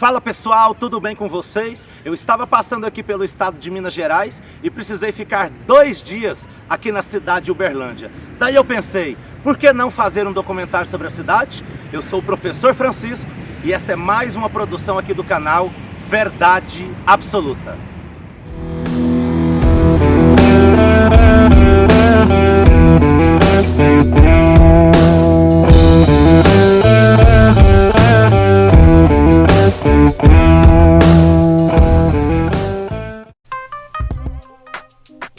Fala pessoal, tudo bem com vocês? Eu estava passando aqui pelo estado de Minas Gerais e precisei ficar 2 dias aqui na cidade de Uberlândia. Daí eu pensei, por que não fazer um documentário sobre a cidade? Eu sou o professor Francisco e essa é mais uma produção aqui do canal Verdade Absoluta.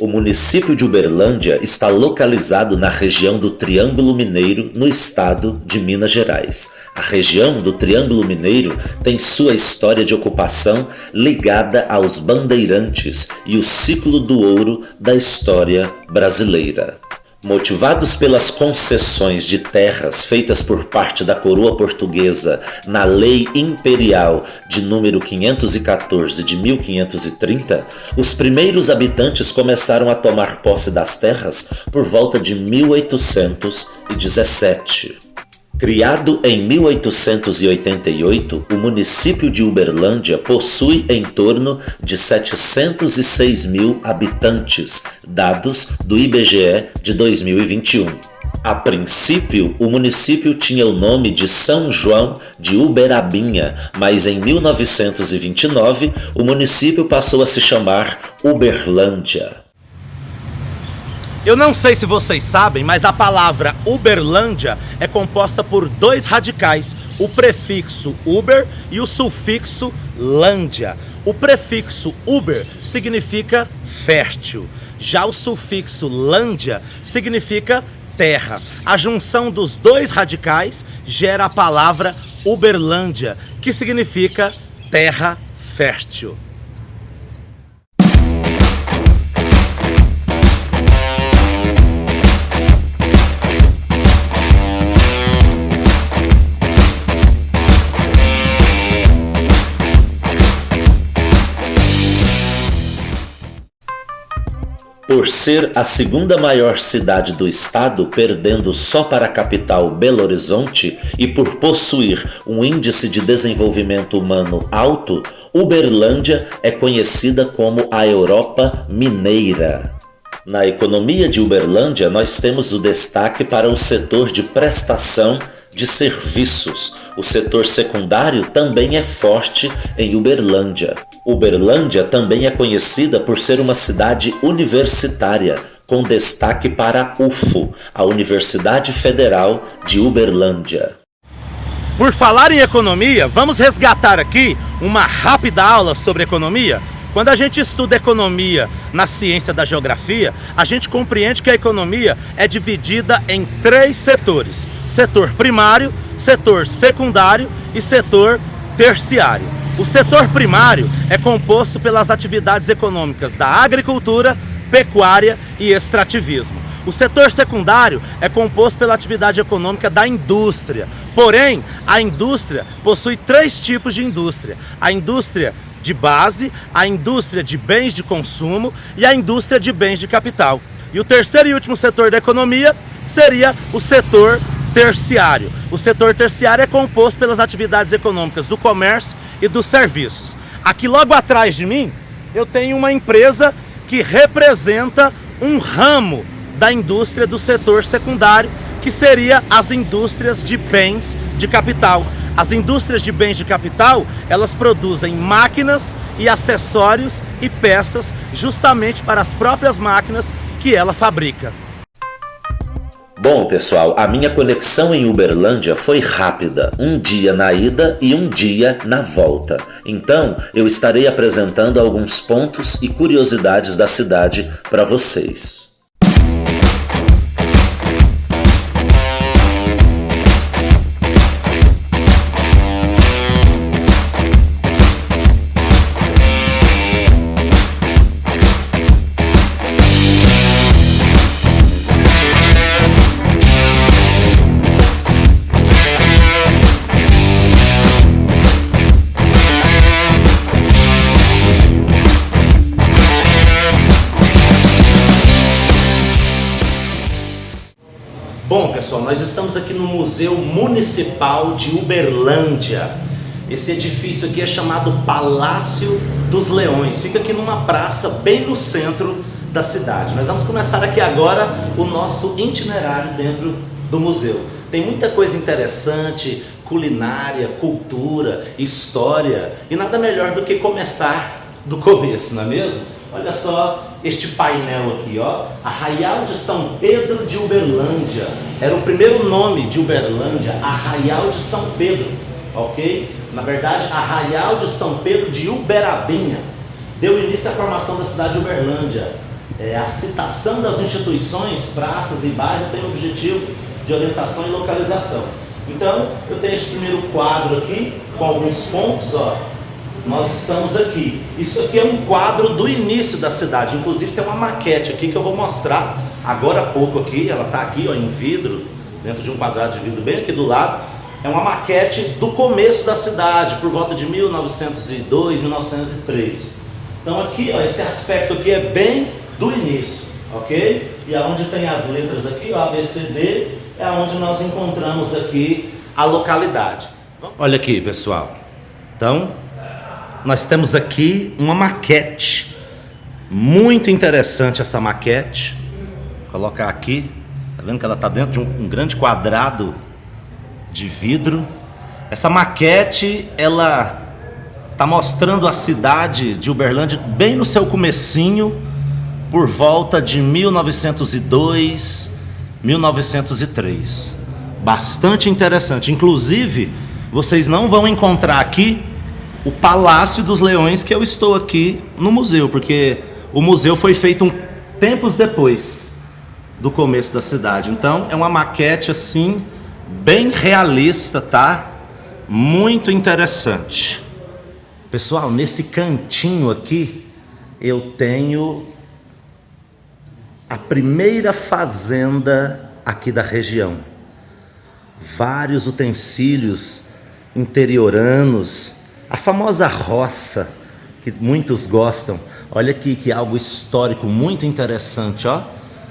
O município de Uberlândia está localizado na região do Triângulo Mineiro, no estado de Minas Gerais. A região do Triângulo Mineiro tem sua história de ocupação ligada aos bandeirantes e o ciclo do ouro da história brasileira. Motivados pelas concessões de terras feitas por parte da coroa portuguesa na Lei Imperial de número 514 de 1530, os primeiros habitantes começaram a tomar posse das terras por volta de 1817. Criado em 1888, o município de Uberlândia possui em torno de 706 mil habitantes, dados do IBGE de 2021. A princípio, o município tinha o nome de São João de Uberabinha, mas em 1929 o município passou a se chamar Uberlândia. Eu não sei se vocês sabem, mas a palavra Uberlândia é composta por 2 radicais, o prefixo Uber e o sufixo Lândia. O prefixo Uber significa fértil, já o sufixo Lândia significa terra. A junção dos 2 radicais gera a palavra Uberlândia, que significa terra fértil. Por ser a segunda maior cidade do estado, perdendo só para a capital Belo Horizonte, e por possuir um índice de desenvolvimento humano alto, Uberlândia é conhecida como a Europa Mineira. Na economia de Uberlândia, nós temos o destaque para o setor de prestação de serviços. O setor secundário também é forte em Uberlândia. Uberlândia também é conhecida por ser uma cidade universitária, com destaque para a UFO, a Universidade Federal de Uberlândia. Por falar em economia, vamos resgatar aqui uma rápida aula sobre economia. Quando a gente estuda economia na ciência da geografia, a gente compreende que a economia é dividida em 3 setores: setor primário, setor secundário e setor terciário. O setor primário é composto pelas atividades econômicas da agricultura, pecuária e extrativismo. O setor secundário é composto pela atividade econômica da indústria. Porém, a indústria possui 3 tipos de indústria: a indústria de base, a indústria de bens de consumo e a indústria de bens de capital. E o terceiro e último setor da economia seria o setor terciário. O setor terciário é composto pelas atividades econômicas do comércio e dos serviços. Aqui logo atrás de mim, eu tenho uma empresa que representa um ramo da indústria do setor secundário, que seria as indústrias de bens de capital. As indústrias de bens de capital, elas produzem máquinas e acessórios e peças justamente para as próprias máquinas que ela fabrica. Bom, pessoal, a minha conexão em Uberlândia foi rápida, um dia na ida e um dia na volta. Então, eu estarei apresentando alguns pontos e curiosidades da cidade para vocês. Bom, pessoal, nós estamos aqui no Museu Municipal de Uberlândia. Esse edifício aqui é chamado Palácio dos Leões. Fica aqui numa praça bem no centro da cidade. Nós vamos começar aqui agora o nosso itinerário dentro do museu. Tem muita coisa interessante, culinária, cultura, história, e nada melhor do que começar do começo, não é mesmo? Olha só este painel aqui, ó. Arraial de São Pedro de Uberlândia. Era o primeiro nome de Uberlândia, Arraial de São Pedro, ok? Na verdade, Arraial de São Pedro de Uberabinha. Deu início à formação da cidade de Uberlândia. A citação das instituições, praças e bairros tem o objetivo de orientação e localização. Então, eu tenho esse primeiro quadro aqui, com alguns pontos, ó. Nós estamos aqui. Isso aqui é um quadro do início da cidade. Inclusive tem uma maquete aqui que eu vou mostrar agora há pouco aqui. Ela está aqui, ó, em vidro, dentro de um quadrado de vidro bem aqui do lado. É uma maquete do começo da cidade, por volta de 1902, 1903. Então aqui, ó, esse aspecto aqui é bem do início, ok? E aonde tem as letras aqui, ó, A, B, C, D, é onde nós encontramos aqui a localidade. Olha aqui, pessoal. Então, nós temos aqui uma maquete. Muito interessante essa maquete. Vou colocar aqui. Tá vendo que ela está dentro de um grande quadrado de vidro. Essa maquete, ela está mostrando a cidade de Uberlândia bem no seu comecinho, por volta de 1902, 1903. Bastante interessante. Inclusive, vocês não vão encontrar aqui o Palácio dos Leões, que eu estou aqui no museu, porque o museu foi feito tempos depois do começo da cidade. Então, é uma maquete assim, bem realista, tá? Muito interessante. Pessoal, nesse cantinho aqui, eu tenho a primeira fazenda aqui da região. Vários utensílios interioranos, a famosa roça, que muitos gostam. Olha aqui que algo histórico muito interessante, ó.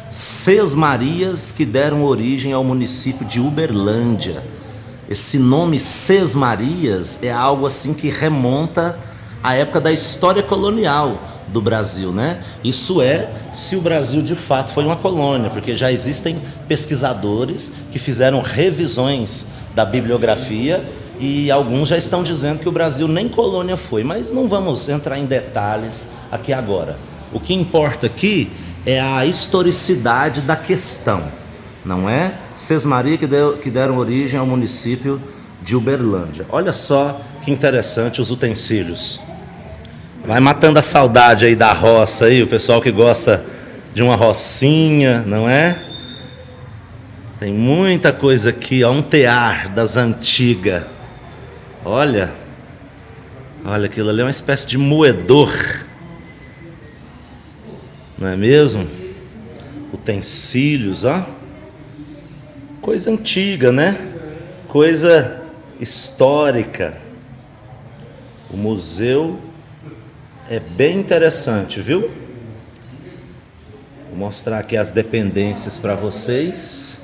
Sesmarias que deram origem ao município de Uberlândia. Esse nome Sesmarias é algo assim que remonta à época da história colonial do Brasil, né? Isso é, se o Brasil de fato foi uma colônia, porque já existem pesquisadores que fizeram revisões da bibliografia e alguns já estão dizendo que o Brasil nem colônia foi, mas não vamos entrar em detalhes aqui agora. O que importa aqui é a historicidade da questão, não é? Sesmaria que deram origem ao município de Uberlândia. Olha só que interessante os utensílios. Vai matando a saudade aí da roça aí, o pessoal que gosta de uma rocinha, não é? Tem muita coisa aqui, ó, um tear das antigas. Olha aquilo ali, é uma espécie de moedor, não é mesmo? Utensílios, ó. Coisa antiga, né? Coisa histórica. O museu é bem interessante, viu? Vou mostrar aqui as dependências para vocês.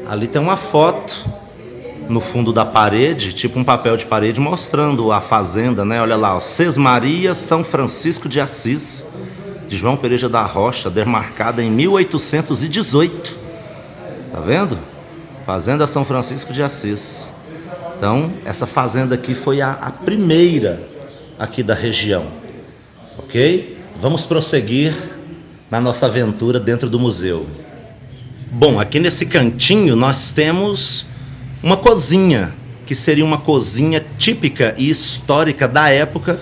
Ali tem uma foto no fundo da parede, tipo um papel de parede, mostrando a fazenda, né? Olha lá, ó, Sesmaria São Francisco de Assis, de João Pereira da Rocha, demarcada em 1818. Tá vendo? Fazenda São Francisco de Assis. Então, essa fazenda aqui foi a primeira aqui da região. Ok? Vamos prosseguir na nossa aventura dentro do museu. Bom, aqui nesse cantinho nós temos uma cozinha, que seria uma cozinha típica e histórica da época,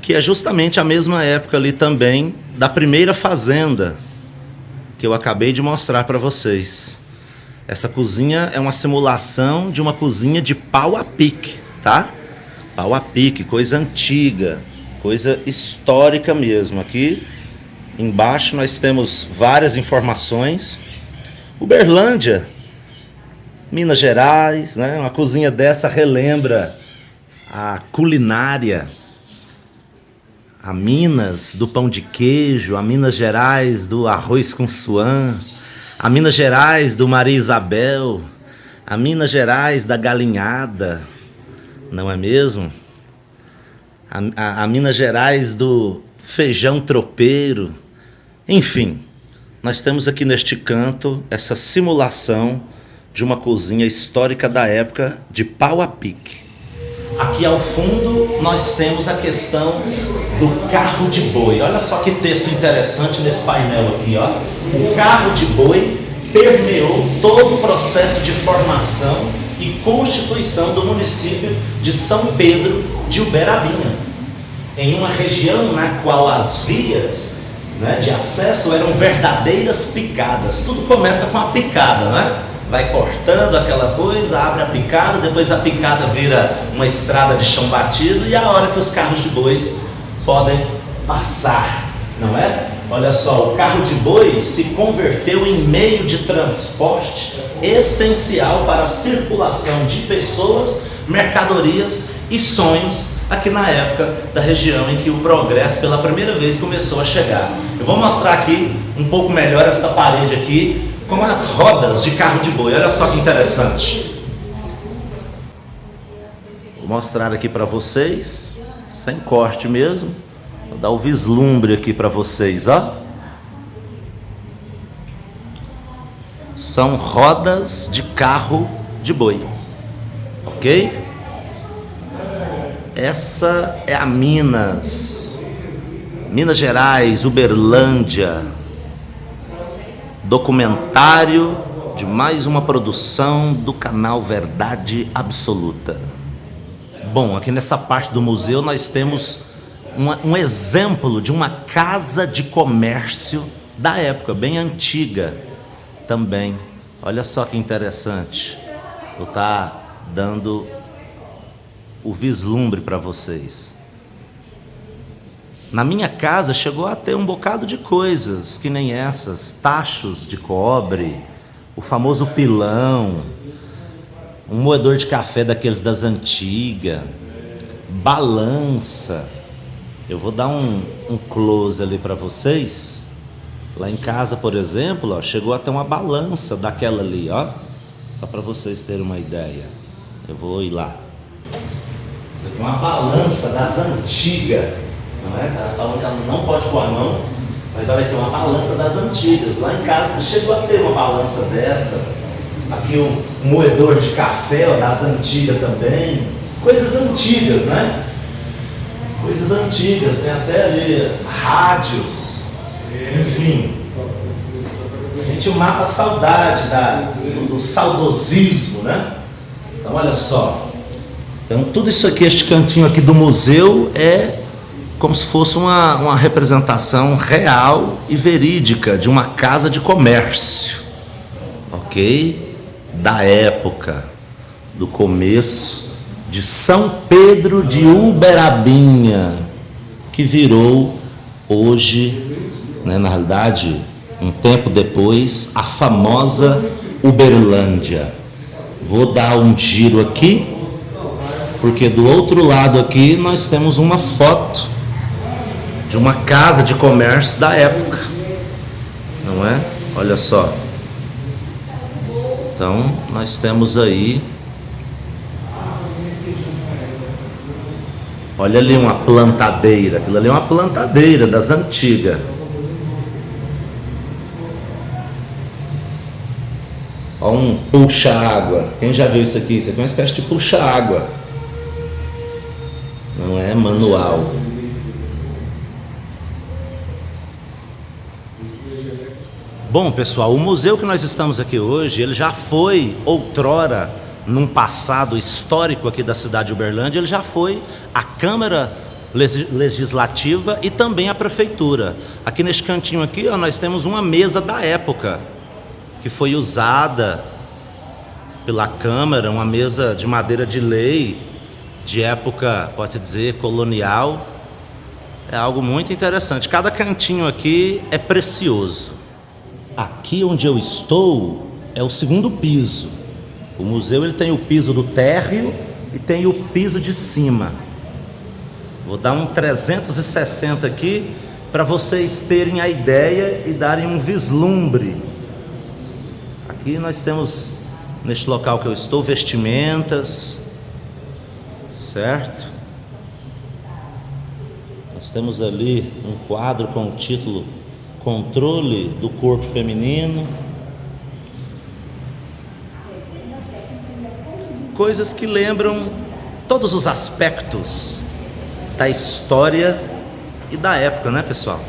que é justamente a mesma época ali também da primeira fazenda que eu acabei de mostrar para vocês. Essa cozinha é uma simulação de uma cozinha de pau a pique, tá? Pau a pique, coisa antiga, coisa histórica mesmo. Aqui embaixo nós temos várias informações. Uberlândia, Minas Gerais, né? Uma cozinha dessa relembra a culinária, a Minas do pão de queijo, a Minas Gerais do arroz com suã, a Minas Gerais do Maria Isabel, a Minas Gerais da galinhada, Não é mesmo? A Minas Gerais do feijão tropeiro. Enfim, nós temos aqui neste canto essa simulação de uma cozinha histórica da época de pau a pique. Aqui ao fundo nós temos a questão do carro de boi. Olha só que texto interessante nesse painel aqui, ó. O carro de boi permeou todo o processo de formação e constituição do município de São Pedro de Uberabinha, em uma região na qual as vias, né, de acesso eram verdadeiras picadas. Tudo começa com a picada, né? Vai cortando aquela coisa, abre a picada, depois a picada vira uma estrada de chão batido e é a hora que os carros de bois podem passar, não é? Olha só, o carro de boi se converteu em meio de transporte essencial para a circulação de pessoas, mercadorias e sonhos aqui na época da região em que o progresso pela primeira vez começou a chegar. Eu vou mostrar aqui um pouco melhor esta parede aqui com as rodas de carro de boi. Olha só que interessante. Vou mostrar aqui para vocês, sem corte mesmo. Vou dar o vislumbre aqui para vocês, ó. São rodas de carro de boi, ok? Essa é a Minas Gerais, Uberlândia. Documentário de mais uma produção do canal Verdade Absoluta. Bom, aqui nessa parte do museu nós temos um exemplo de uma casa de comércio da época, bem antiga também. Olha só que interessante. Vou estar dando o vislumbre para vocês. Na minha casa chegou a ter um bocado de coisas, que nem essas, tachos de cobre, o famoso pilão, um moedor de café daqueles das antigas, balança. Eu vou dar um close ali para vocês. Lá em casa, por exemplo, ó, chegou a ter uma balança daquela ali, ó, só para vocês terem uma ideia. Eu vou ir lá. Isso aqui é uma balança das antigas. Não é? Ela falando que ela não pode pôr a mão, mas olha aqui, uma balança das antigas. Lá em casa chegou a ter uma balança dessa. Aqui um moedor de café, ó, das antigas também. Coisas antigas, né? Coisas antigas, tem até ali rádios, enfim. A gente mata a saudade do saudosismo, né? Então olha só. Então tudo isso aqui, este cantinho aqui do museu é como se fosse uma representação real e verídica de uma casa de comércio, ok? Da época, do começo de São Pedro de Uberabinha, que virou hoje, né, na realidade, um tempo depois, a famosa Uberlândia. Vou dar um giro aqui, porque do outro lado aqui nós temos uma foto de uma casa de comércio da época, não é? Olha só. Então nós temos aí, olha ali uma plantadeira, aquilo ali é uma plantadeira das antigas. Olha um puxa-água. Quem já viu isso aqui? Isso aqui é uma espécie de puxa-água, não é manual. Bom, pessoal, o museu que nós estamos aqui hoje, ele já foi outrora, num passado histórico aqui da cidade de Uberlândia, ele já foi a Câmara Legislativa e também a Prefeitura. Aqui neste cantinho aqui, ó, nós temos uma mesa da época, que foi usada pela Câmara, uma mesa de madeira de lei, de época, pode-se dizer, colonial. É algo muito interessante. Cada cantinho aqui é precioso. Aqui onde eu estou é o segundo piso. O museu ele tem o piso do térreo e tem o piso de cima. Vou dar um 360 aqui para vocês terem a ideia e darem um vislumbre. Aqui nós temos, neste local que eu estou, vestimentas, certo? Nós temos ali um quadro com o título Controle do Corpo Feminino. Coisas que lembram todos os aspectos da história e da época, né, pessoal?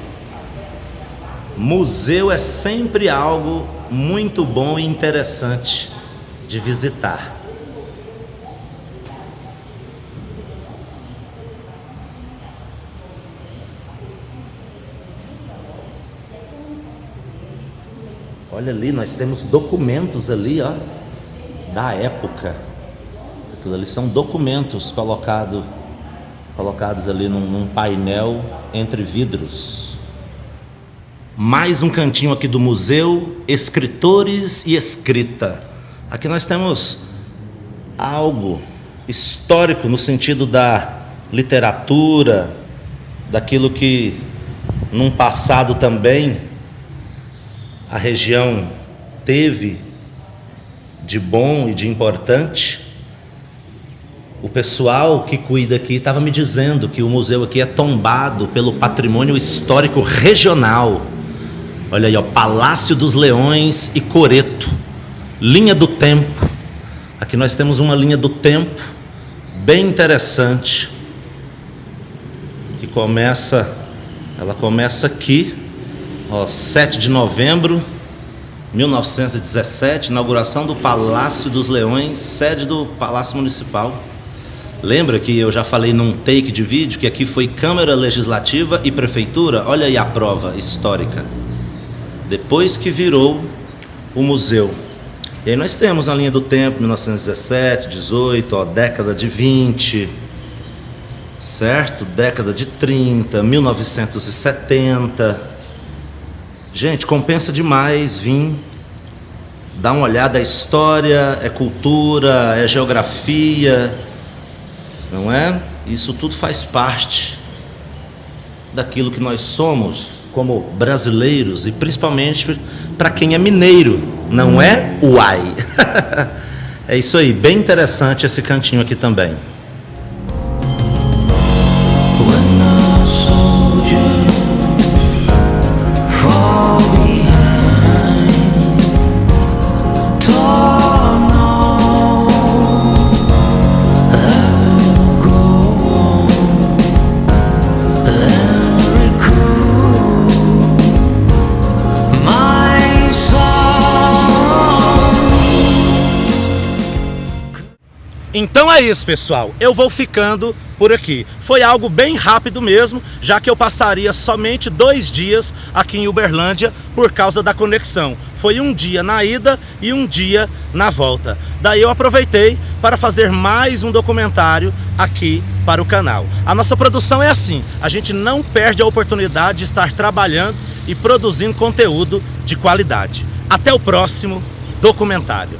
Museu é sempre algo muito bom e interessante de visitar. Olha ali, nós temos documentos ali, ó, da época. Aquilo ali são documentos colocados ali num painel entre vidros. Mais um cantinho aqui do museu, escritores e escrita. Aqui nós temos algo histórico no sentido da literatura, daquilo que num passado também a região teve de bom e de importante. O pessoal que cuida aqui estava me dizendo que o museu aqui é tombado pelo patrimônio histórico regional. Olha aí, ó, Palácio dos Leões e Coreto, linha do tempo. Aqui nós temos uma linha do tempo bem interessante, que ela começa aqui, ó, 7 de novembro de 1917, inauguração do Palácio dos Leões, sede do Palácio Municipal. Lembra que eu já falei num take de vídeo que aqui foi Câmara Legislativa e Prefeitura? Olha aí a prova histórica. Depois que virou o museu. E aí nós temos na linha do tempo 1917, 18, ó, década de 20, certo? Década de 30, 1970. Gente, compensa demais vir dar uma olhada. É história, é cultura, é geografia, não é? Isso tudo faz parte daquilo que nós somos como brasileiros, e principalmente para quem é mineiro, não é? Uai! É isso aí, bem interessante esse cantinho aqui também. Então é isso, pessoal, eu vou ficando por aqui. Foi algo bem rápido mesmo, já que eu passaria somente 2 dias aqui em Uberlândia por causa da conexão. Foi um dia na ida e um dia na volta. Daí eu aproveitei para fazer mais um documentário aqui para o canal. A nossa produção é assim, a gente não perde a oportunidade de estar trabalhando e produzindo conteúdo de qualidade. Até o próximo documentário.